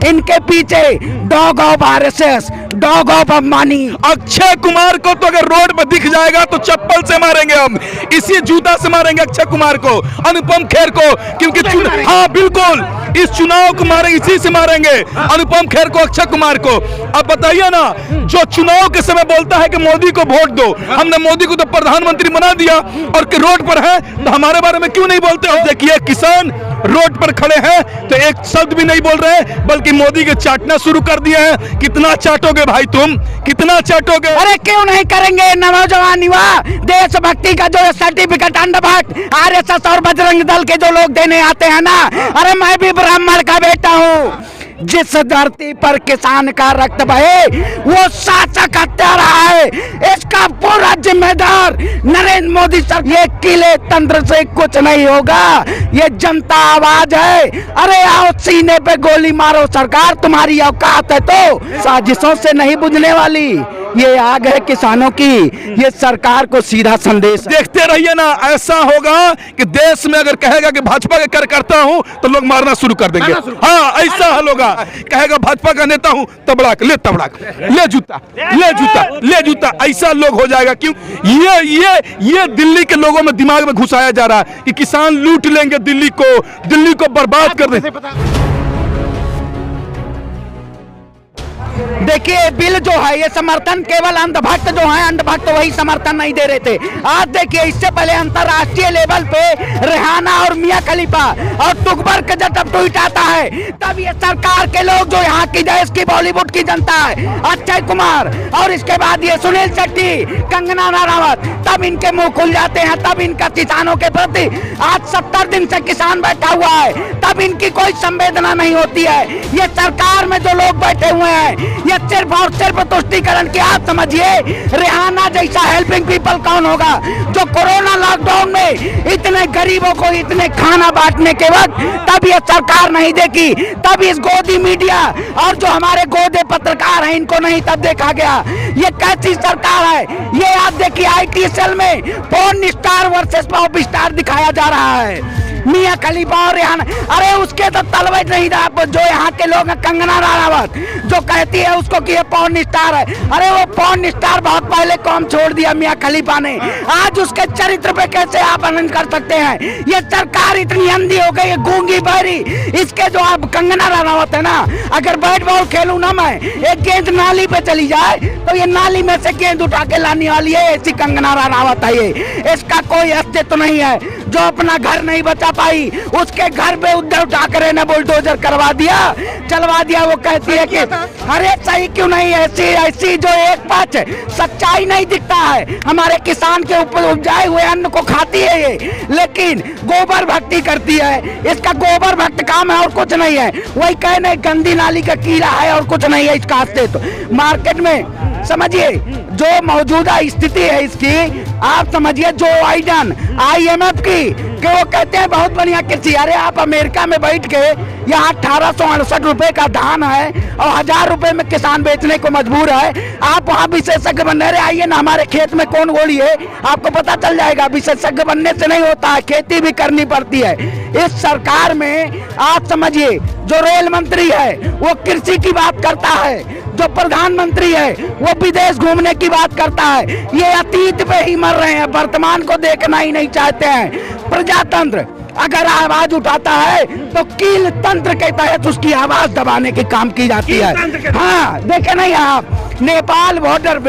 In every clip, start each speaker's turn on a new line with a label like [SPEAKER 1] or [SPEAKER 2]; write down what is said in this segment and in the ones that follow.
[SPEAKER 1] इनके पीछे dog of RSS, dog of Ambani.
[SPEAKER 2] Akshay Kumar को तो अगर रोड पर दिख जाएगा तो चप्पल से मारेंगे हम, इसी जूता से मारेंगे अक्षय कुमार को, अनुपम खेर को, क्योंकि हाँ बिल्कुल इस चुनाव को मारेंगे, इसी से मारेंगे अनुपम खेर को, अक्षय कुमार को। अब बताइए ना, जो चुनाव के समय बोलता है कि मोदी को वोट दो, हमने मोदी को तो प्रधानमंत्री बना दिया और कि रोड पर है तो हमारे बारे में क्यों नहीं बोलते हो? देखिए किसान रोड पर खड़े हैं तो एक शब्द भी नहीं बोल रहे, बल्कि मोदी के चाटना शुरू कर दिए हैं। कितना चाटोगे भाई तुम, कितना चाटोगे?
[SPEAKER 1] अरे क्यों नहीं करेंगे नौजवान युवा, देशभक्ति का जो सर्टिफिकेट अंडभट्ट आरएसएस और बजरंग दल के जो लोग देने आते हैं ना, अरे मैं भी ब्राह्मण का बेटा हूँ। जिस धरती पर किसान का रक्त बहे वो शासक हत्या रहा है, इसका पूरा जिम्मेदार नरेंद्र मोदी सर। ये किले तंत्र से कुछ नहीं होगा, ये जनता आवाज है। अरे आओ सीने पे गोली मारो, सरकार तुम्हारी औकात है तो साजिशों से नहीं बुझने वाली। ये आग है किसानों की, ये सरकार को सीधा संदेश।
[SPEAKER 2] देखते रहिए ना, ऐसा होगा कि देश में अगर कहेगा कि भाजपा का कार्यकर्ता हूं तो लोग मारना शुरू कर देंगे। हाँ ऐसा हाल होगा, कहेगा भाजपा का नेता हूं, तबड़ाक ले तबड़ाक, ले जूता ले जूता ले जूता, ऐसा लोग हो जाएगा। क्यों? ये दिल्ली के लोगों में दिमाग में घुसाया जा रहा है कि किसान लूट लेंगे दिल्ली को बर्बाद कर देंगे।
[SPEAKER 1] देखिए बिल जो है ये समर्थन केवल अंधभक्त जो है, अंधभक्त वही समर्थन नहीं दे रहे थे। आज देखिए इससे पहले अंतरराष्ट्रीय लेवल पे रेहाना और मियां खलीफा और टुकबर का जब ट्वीट आता है तब ये सरकार के लोग जो यहाँ की देश की बॉलीवुड की जनता है, अक्षय कुमार और इसके बाद ये सुनील शेट्टी, कंगना रनावत, तब इनके मुंह खुल जाते हैं। तब इनका किसानों के प्रति आज 70 दिन से किसान बैठा हुआ है, तब इनकी कोई संवेदना नहीं होती है। ये सरकार में जो लोग बैठे हुए हैं ये सिर्फ और सिर्फ तुष्टीकरण की। आप समझिए रेहाना जैसा हेल्पिंग पीपल कौन होगा जो कोरोना लॉकडाउन में इतने गरीबों को इतने खाना बांटने के वक्त तब ये सरकार नहीं देखी, तब इस गोदी मीडिया और जो हमारे गोदे पत्रकार हैं इनको नहीं तब देखा गया। ये कैसी सरकार है? ये आप देखिए IT सेल में porn star versus pop star दिखाया जा रहा है, मियां खलीफा और रेहाना। अरे उसके तो तलवे नहीं था, जो यहाँ के लोग हैं कंगना रनावत जो कहती है उसको कि ये पॉर्न स्टार है। अरे वो पॉर्न स्टार बहुत पहले काम छोड़ दिया मियां खलीफा ने, आज उसके चरित्र पे कैसे आप आनंद कर सकते हैं? ये सरकार इतनी अंधी हो गई है, गूंगी बहरी। इसके जो आप कंगना रनावत है ना, अगर बैट बॉल खेलूं ना मैं, एक गेंद नाली पे चली जाए तो ये नाली में से गेंद उठा के लाने वाली है, ऐसी कंगना रनावत है ये। इसका कोई अस्तित्व नहीं है। जो अपना घर नहीं बचा पाई उसके घर पे उद्धव ठाकरे ने बुलडोजर करवा दिया, चलवा दिया। वो कहती है कि अरे सही क्यों नहीं, ऐसी जो एक पक्ष सच्चाई नहीं दिखता है। हमारे किसान के ऊपर उपजाए हुए अन्न को खाती है ये, लेकिन गोबर भक्ति करती है। इसका गोबर भक्त काम है और कुछ नहीं है। वही कहने गंदी नाली का कीड़ा है और कुछ नहीं है इसका अस्तित्व। मार्केट में समझिए जो मौजूदा स्थिति है इसकी, आप समझिए जो बाइडेन IMF की कि वो कहते हैं बहुत बढ़िया कृषि। अरे आप अमेरिका में बैठ के यहाँ 1868 रुपए का धान है और 1000 रुपए में किसान बेचने को मजबूर है। आप वहाँ विशेषज्ञ बनने रहे, आइए ना हमारे खेत में कौन गोली है आपको पता चल जाएगा। विशेषज्ञ बनने से नहीं होता है, खेती भी करनी पड़ती है। इस सरकार में आप समझिए जो रेल मंत्री है वो कृषि की बात करता है, जो प्रधानमंत्री है वो विदेश घूमने की बात करता है। ये अतीत पे ही मर रहे हैं, वर्तमान को देखना ही नहीं चाहते हैं। प्रजातंत्र अगर आवाज उठाता है तो कील तंत्र के तहत उसकी आवाज दबाने के काम की जाती है। हाँ देखे नहीं आप नेपाल बॉर्डर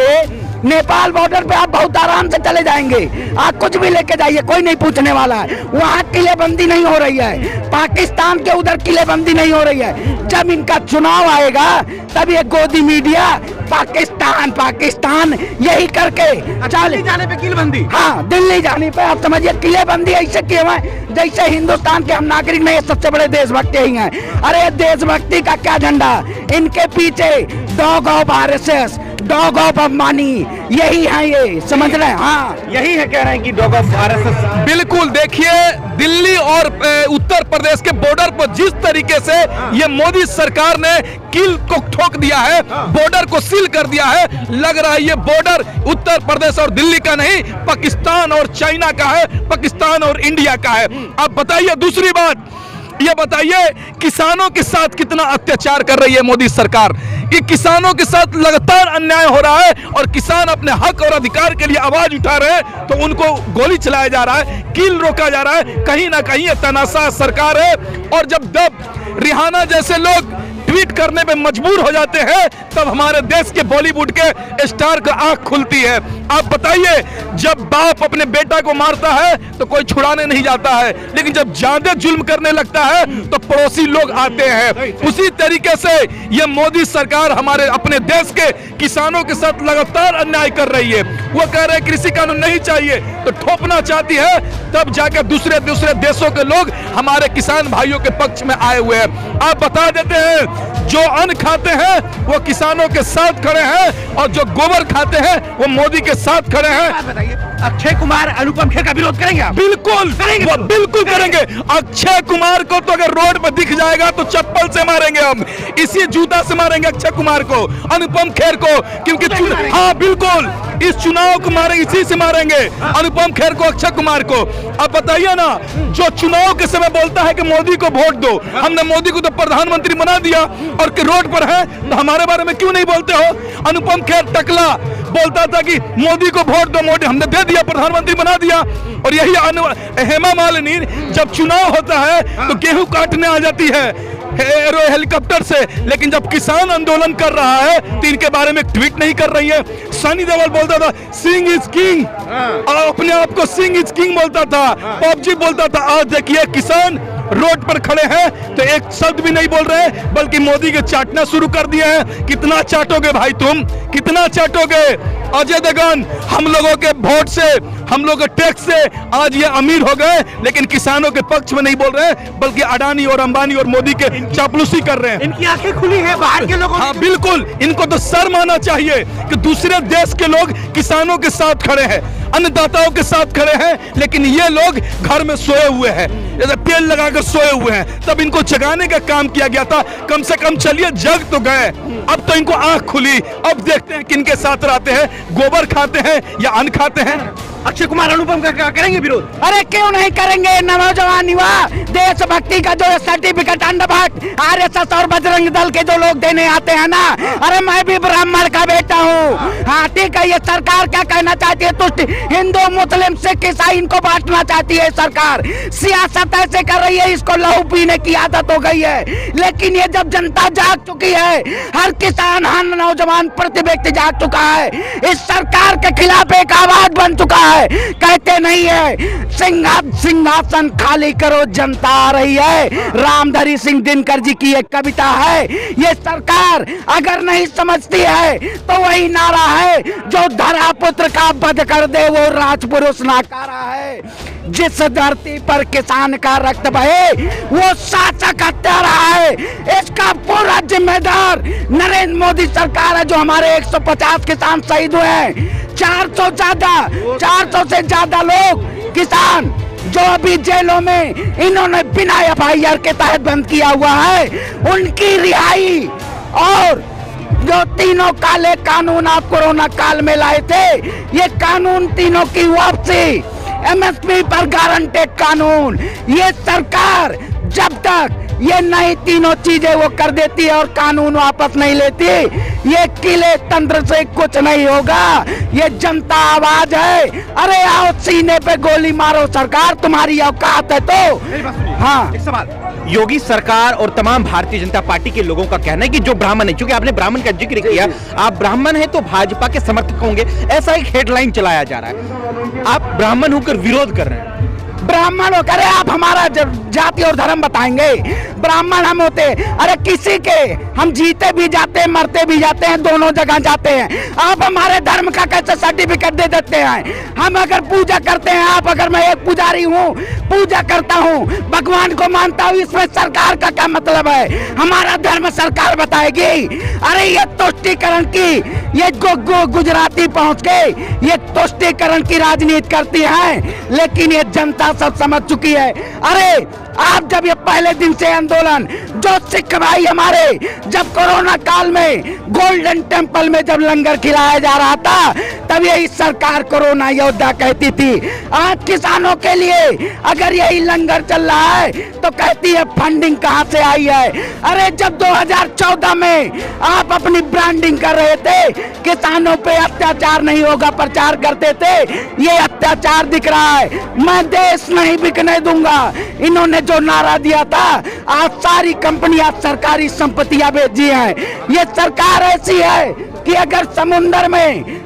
[SPEAKER 1] पे आप बहुत आराम से चले जाएंगे, आप कुछ भी लेके जाइए, कोई नहीं पूछने वाला है। वहाँ किलेबंदी नहीं हो रही है, पाकिस्तान के उधर किलेबंदी नहीं हो रही है। जब इनका चुनाव आएगा तब ये गोदी मीडिया पाकिस्तान यही करके
[SPEAKER 3] दिल्ली जाने पे किलेबंदी।
[SPEAKER 1] हाँ दिल्ली जाने पे आप समझिए किलेबंदी ऐसे किए हुए जैसे हिंदुस्तान के हम नागरिक नहीं, सबसे बड़े देशभक्त ही हैं। अरे देशभक्ति का क्या झंडा, इनके पीछे dog of RSS, dog of Ambani यही है, ये समझ रहे हैं। हाँ
[SPEAKER 3] यही है, कह रहे हैं कि डॉग ऑफ आरएसएस।
[SPEAKER 2] बिल्कुल देखिए दिल्ली और उत्तर प्रदेश के बॉर्डर पर जिस तरीके से ये मोदी सरकार ने कील को ठोक दिया है, बॉर्डर को सील कर दिया है, लग रहा है ये बॉर्डर उत्तर प्रदेश और दिल्ली का नहीं पाकिस्तान और चाइना का है, पाकिस्तान और इंडिया का है। अब बताइए दूसरी बात, ये बताइए किसानों के साथ कितना अत्याचार कर रही है मोदी सरकार। ये किसानों के साथ लगातार अन्याय हो रहा है और किसान अपने हक और अधिकार के लिए आवाज उठा रहे हैं तो उनको गोली चलाया जा रहा है, कील रोका जा रहा है। कहीं ना कहीं ये तनाशाह सरकार है। और जब रिहाना जैसे लोग ट्वीट करने पे मजबूर हो जाते हैं तब हमारे देश के बॉलीवुड के स्टार का आंख खुलती है। आप बताइए, जब बाप अपने बेटा को मारता है तो कोई छुड़ाने नहीं जाता है, लेकिन जब ज्यादा जुल्म करने लगता है तो पड़ोसी लोग आते हैं। उसी तरीके से ये मोदी सरकार हमारे अपने देश के किसानों के साथ लगातार अन्याय कर रही है। वो कह रहे हैं कृषि कानून नहीं चाहिए तो ठोपना चाहती है, तब जाकर दूसरे देशों के लोग हमारे किसान भाइयों के पक्ष में आए हुए हैं। आप बता देते हैं, जो अन्न खाते हैं वो किसानों के साथ खड़े हैं और जो गोबर खाते हैं वो मोदी के साथ खड़े हैं।
[SPEAKER 3] बताइए, अक्षय कुमार अनुपम खेर का विरोध करेंगे आप?
[SPEAKER 2] बिल्कुल
[SPEAKER 3] करेंगे,
[SPEAKER 2] बिल्कुल करेंगे। अक्षय कुमार को तो अगर रोड पर दिख जाएगा तो चप्पल से मारेंगे हम, इसी जूता से मारेंगे अक्षय कुमार को, अनुपम खेर को, क्योंकि हाँ बिल्कुल इस चुनाव को मारेंगे, इसी से मारेंगे अनुपम खेर को, अक्षय कुमार को। अब बताइए ना, जो चुनाव के समय बोलता है कि मोदी को वोट दो, हमने मोदी को तो प्रधानमंत्री बना दिया और कि रोड पर है तो हमारे बारे में क्यों नहीं बोलते हो? अनुपम खेर टकला बोलता था कि मोदी को वोट दो, मोदी हमने दे दिया, प्रधानमंत्री बना दिया। और यही हेमा मालिनी जब चुनाव होता है तो गेहूं काटने आ जाती है हेलीकॉप्टर से, लेकिन जब किसान आंदोलन कर रहा है तो इनके बारे में ट्वीट नहीं कर रही है। सनी देओल बोलता था सिंह इज किंग, अपने आप को सिंह इज किंग बोलता था, पबजी बोलता था। आज देखिए किसान रोड पर खड़े हैं तो एक शब्द भी नहीं बोल रहे, बल्कि मोदी के चाटना शुरू कर दिए हैं। कितना चाटोगे भाई तुम, कितना चाटोगे? अजय देवगन हम लोगों के वोट से, हम लोग के टैक्स से आज ये अमीर हो गए, लेकिन किसानों के पक्ष में नहीं बोल रहे हैं, बल्कि अडानी और अंबानी और मोदी के चापलूसी कर रहे हैं।
[SPEAKER 3] इनकी आंखें खुली है बाहर के लोगों।
[SPEAKER 2] हाँ बिल्कुल, इनको तो शर्म आना चाहिए कि दूसरे देश के लोग किसानों के साथ खड़े हैं, अन्नदाताओं के साथ खड़े हैं, लेकिन ये लोग घर में सोए हुए हैं, पेड़ लगाकर सोए हुए हैं। तब इनको जगाने का काम किया गया था, कम से कम चलिए जग तो गए। अब तो इनको आंख खुली, अब देखते हैं किनके साथ रहते हैं, गोबर खाते हैं या अन्न खाते हैं।
[SPEAKER 3] अक्षय कुमार अनुपम का करेंगे विरोध?
[SPEAKER 1] अरे क्यों नहीं करेंगे? नौजवान युवा देशभक्ति का जो सर्टिफिकेट अंडभक्त आरएसएस और बजरंग दल के जो लोग देने आते हैं ना, अरे मैं भी ब्राह्मण का बेटा हूँ। हाँ ठीक है, ये सरकार क्या कहना चाहती है? तुष्ट हिंदू मुस्लिम सिख ईसाई इनको बांटना चाहती है सरकार, सियासत ऐसे कर रही है, इसको लहू पीने की आदत हो गई है। लेकिन ये जब जनता जाग चुकी है, हर किसान हर नौजवान प्रति व्यक्ति जाग चुका है, इस सरकार के खिलाफ एक आवाज बन चुका है। कहते नहीं है सिंहासन खाली करो जनता आ रही है, रामधारी सिंह दिनकर जी की एक कविता है। ये सरकार अगर नहीं समझती है तो वही नारा है, जो धरा पुत्र का वध कर दे वो राजपुरुष नाकारा है। जिस धरती पर किसान का रक्त बहे वो शासक हत्यारा है। इसका पूरा जिम्मेदार नरेंद्र मोदी सरकार है, जो हमारे 150 किसान शहीद हुए हैं। 400 से ज्यादा लोग किसान जो अभी जेलों में इन्होंने बिना एफआईआर के तहत बंद किया हुआ है, उनकी रिहाई और जो तीनों काले कानून आप कोरोना काल में लाए थे, ये कानून तीनों की वापसी, एमएसपी पर गारंटेड कानून, ये सरकार जब तक ये नई तीनों चीजें वो कर देती है और कानून वापस नहीं लेती, ये किले तंत्र से कुछ नहीं होगा। ये जनता आवाज है, अरे आओ सीने पे गोली मारो, सरकार तुम्हारी औकात है तो। हाँ
[SPEAKER 3] एक सवाल, योगी सरकार और तमाम भारतीय जनता पार्टी के लोगों का कहना है कि जो ब्राह्मण है, क्योंकि आपने ब्राह्मण का जिक्र किया, आप ब्राह्मण हैं तो भाजपा के समर्थक होंगे, ऐसा एक हेडलाइन चलाया जा रहा है। आप ब्राह्मण होकर विरोध कर रहे हैं।
[SPEAKER 1] ब्राह्मण होकर आप हमारा जाति और धर्म बताएंगे? ब्राह्मण हम होते, अरे किसी के हम जीते भी जाते हैं, मरते भी जाते हैं, दोनों जगह जाते हैं। आप हमारे धर्म का कैसे सर्टिफिकेट दे देते हैं? हम अगर पूजा करते हैं, आप अगर, मैं एक पुजारी हूँ, पूजा करता हूँ, भगवान को मानता हूँ, इसमें सरकार का क्या मतलब है? हमारा धर्म सरकार बताएगी? अरे ये तुष्टीकरण की, ये गुजराती पहुंच के ये तुष्टीकरण की राजनीति करती है, लेकिन ये जनता सब समझ चुकी है। अरे आप जब ये पहले दिन से आंदोलन जो सिख भाई हमारे जब कोरोना काल में गोल्डन टेम्पल में जब लंगर खिलाया जा रहा था तब यही सरकार कोरोना योद्धा कहती थी। आज किसानों के लिए अगर यही लंगर चल रहा है तो कहती है फंडिंग कहां से आई है। अरे जब 2014 में आप अपनी ब्रांडिंग कर रहे थे किसानों पे अत्याचार नहीं होगा प्रचार करते थे, ये अत्याचार दिख रहा है। मैं देश नहीं बिकने दूंगा इन्होंने जो नारा दिया था, आज सारी कंपनियां सरकारी संपत्तियां बेच दी हैं। ये सरकार ऐसी है कि अगर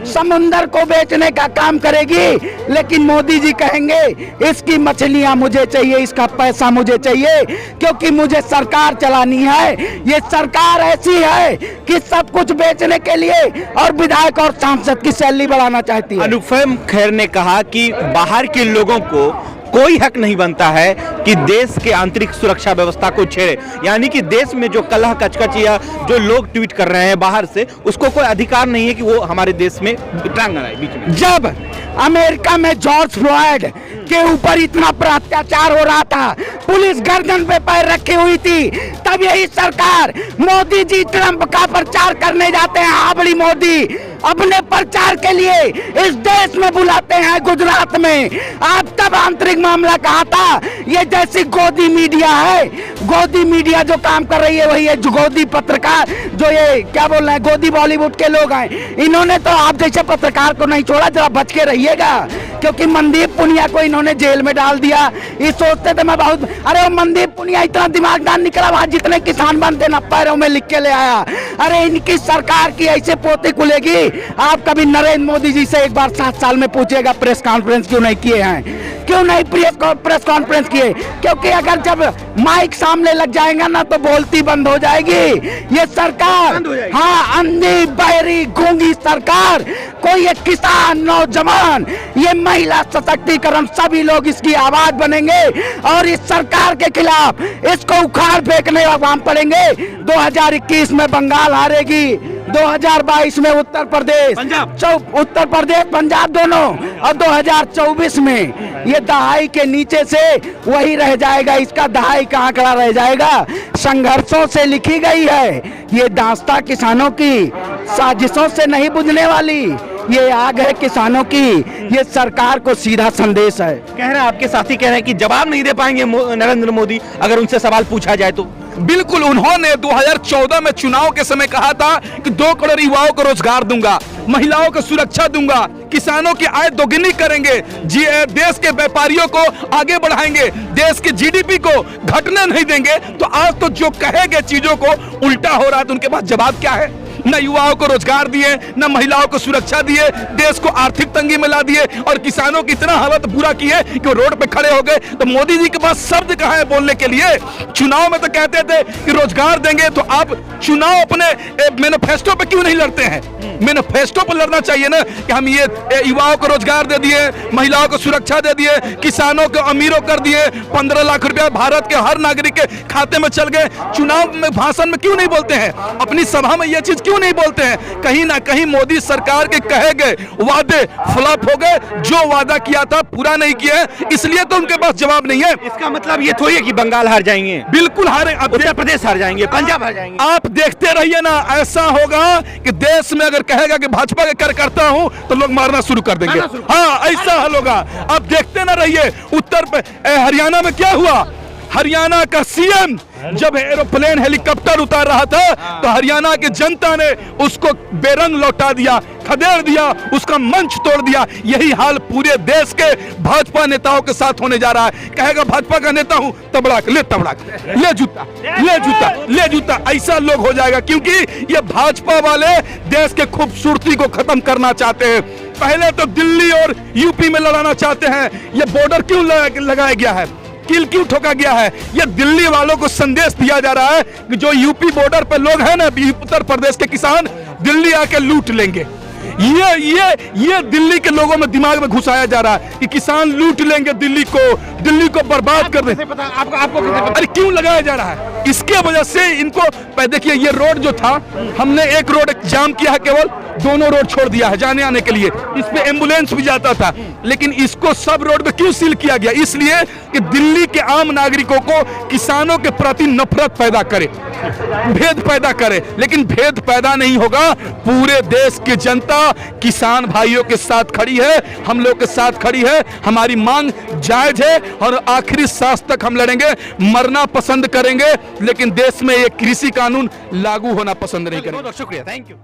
[SPEAKER 1] समुंदर को बेचने का काम करेगी, लेकिन मोदी जी कहेंगे इसकी मछलियां मुझे चाहिए, इसका पैसा मुझे चाहिए, क्योंकि मुझे सरकार चलानी है। ये सरकार ऐसी है कि सब कुछ बेचने के लिए और विधायक और सांसद की सैलरी बढ़ाना चाहती है।
[SPEAKER 3] अनुपम खेर ने कहा कि बाहर के लोगों को कोई हक नहीं बनता है कि देश के आंतरिक सुरक्षा व्यवस्था को छेड़े, यानी कि देश में जो कलह कचकच या जो लोग ट्वीट कर रहे हैं बाहर से, उसको कोई अधिकार नहीं है कि वो हमारे देश में टांग लगाए बीच में।
[SPEAKER 1] जब अमेरिका में जॉर्ज फ्लॉयड के ऊपर इतना अत्याचार हो रहा था, पुलिस गर्दन पे पैर रखी हुई थी, तब यही सरकार मोदी जी ट्रंप का प्रचार करने जाते हैं। हाबड़ी मोदी अपने प्रचार के लिए इस देश में बुलाते हैं गुजरात में। आप तब आंतरिक मामला कहा था। ये जैसी गोदी मीडिया है, गोदी मीडिया जो काम कर रही है वही है गोदी पत्रकार, जो ये क्या बोल रहे हैं गोदी बॉलीवुड के लोग हैं। इन्होंने तो आप जैसे पत्रकार को नहीं छोड़ा, जरा बच के रहिएगा, क्योंकि मनदीप पुनिया को इन्होंने जेल में डाल दिया। ये सोचते थे मैं बहुत, अरे वो मनदीप पुनिया इतना दिमागदार निकला, वहां जितने किसान बनते न पैरों में लिख के ले आया। अरे इनकी सरकार की ऐसे पोती खुलेगी। आप कभी नरेंद्र मोदी जी से एक बार 7 साल में पूछिएगा प्रेस कॉन्फ्रेंस क्यों नहीं किए हैं, क्यों नहीं प्रेस कॉन्फ्रेंस किए? क्योंकि अगर जब माइक सामने लग जाएगा ना तो बोलती बंद हो जाएगी ये सरकार। हाँ, अंधी बहरी गूंगी सरकार। कोई एक किसान, नौजवान, ये महिला सशक्तिकरण, सभी लोग इसकी आवाज बनेंगे और इस सरकार के खिलाफ इसको उखाड़ फेंकने आवाम पड़ेंगे। 2021 में बंगाल हारेगी, 2022 में उत्तर प्रदेश, पंजाब दोनों, और 2024 में ये दहाई के नीचे से वही रह जाएगा। इसका दहाई का आंकड़ा रह जाएगा। संघर्षों से लिखी गई है ये दास्तां, किसानों की साजिशों से नहीं बुझने वाली। ये आग है किसानों की, ये सरकार को सीधा संदेश है।
[SPEAKER 3] कह रहे हैं आपके साथी कह रहे हैं कि जवाब नहीं दे पाएंगे नरेंद्र मोदी अगर उनसे सवाल पूछा जाए तो।
[SPEAKER 2] बिल्कुल, उन्होंने 2014 में चुनाव के समय कहा था कि 2 करोड़ युवाओं को रोजगार दूंगा, महिलाओं को सुरक्षा दूंगा, किसानों की आय दोगुनी करेंगे, देश के व्यापारियों को आगे बढ़ाएंगे, देश के जीडीपी को घटने नहीं देंगे। तो आज तो जो कहेंगे चीजों को उल्टा हो रहा है, तो उनके पास जवाब क्या है? न युवाओं को रोजगार दिए, न महिलाओं को सुरक्षा दिए, देश को आर्थिक तंगी में ला दिए और किसानों की इतना हालत बुरा की है कि वो रोड पे खड़े हो गए। तो मोदी जी के पास शब्द कहाँ है बोलने के लिए? चुनाव में तो कहते थे कि रोजगार देंगे, तो आप चुनाव अपने मैनिफेस्टो पे क्यों नहीं लड़ते हैं? मैनिफेस्टो पर लड़ना चाहिए ना कि हम ये युवाओं को रोजगार दे दिए, महिलाओं को सुरक्षा दे दिए, किसानों को अमीरों कर दिए, 15 लाख रुपया भारत के हर नागरिक के खाते में चल गए। चुनाव में भाषण में क्यों नहीं बोलते हैं? अपनी सभा में ये चीज क्यों नहीं बोलते हैं? कहीं ना कहीं मोदी सरकार के कहे गए वादे फ्लॉप हो गए, जो वादा किया था पूरा नहीं किया, इसलिए तो उनके पास जवाब नहीं है।
[SPEAKER 3] इसका मतलब ये थोड़ी है कि बंगाल हार जाएंगे,
[SPEAKER 2] बिल्कुल हारे,
[SPEAKER 3] उत्तर प्रदेश हार जाएंगे, पंजाब हार जाएंगे।
[SPEAKER 2] आप देखते रहिए ना, ऐसा होगा कि देश में अगर कहेगा कि भाजपा का कार्यकर्ता हूं तो लोग मारना शुरू कर देंगे। हाँ, ऐसा हल होगा। आप देखते ना रहिए। हरियाणा में क्या हुआ? हरियाणा का सीएम जब एरोप्लेन हेलीकॉप्टर उतार रहा था तो हरियाणा की जनता ने उसको बेरंग लौटा दिया, खदेड़ दिया, उसका मंच तोड़ दिया। यही हाल पूरे देश के भाजपा नेताओं के साथ होने जा रहा है। कहेगा भाजपा का नेता हूं, तबड़ाक ले, तबड़ाक ले, जूता ले, जूता ले, जूता, ऐसा लोग हो जाएगा। क्योंकि ये भाजपा वाले देश के खूबसूरती को खत्म करना चाहते हैं। पहले तो दिल्ली और यूपी में लड़ाना चाहते हैं। ये बॉर्डर क्यों लगाया गया है, कील क्यों ठोका गया है? ये दिल्ली वालों को संदेश दिया जा रहा है कि जो यूपी बॉर्डर पर लोग हैं ना, उत्तर प्रदेश के किसान, दिल्ली आके लूट लेंगे। ये दिल्ली के लोगों में दिमाग में घुसाया जा रहा है कि किसान लूट लेंगे दिल्ली को बर्बाद कर देंगे।
[SPEAKER 3] आपको
[SPEAKER 2] अरे क्यों लगाया जा रहा है? इसके वजह से इनको देखिए ये रोड जो था, हमने एक रोड जाम किया है, केवल दोनों रोड छोड़ दिया है जाने आने के लिए। इस पे एम्बुलेंस भी जाता था, लेकिन इसको सब रोड पे क्यों सील किया गया? इसलिए कि दिल्ली के आम नागरिकों को किसानों के प्रति नफरत पैदा करे, भेद पैदा करे। लेकिन भेद पैदा नहीं होगा, पूरे देश की जनता किसान भाइयों के साथ खड़ी है, हम लोग के साथ खड़ी है। हमारी मांग जायज है और आखिरी सांस तक हम लड़ेंगे, मरना पसंद करेंगे, लेकिन देश में ये कृषि कानून लागू होना पसंद नहीं करेंगे।
[SPEAKER 3] बहुत शुक्रिया, थैंक यू।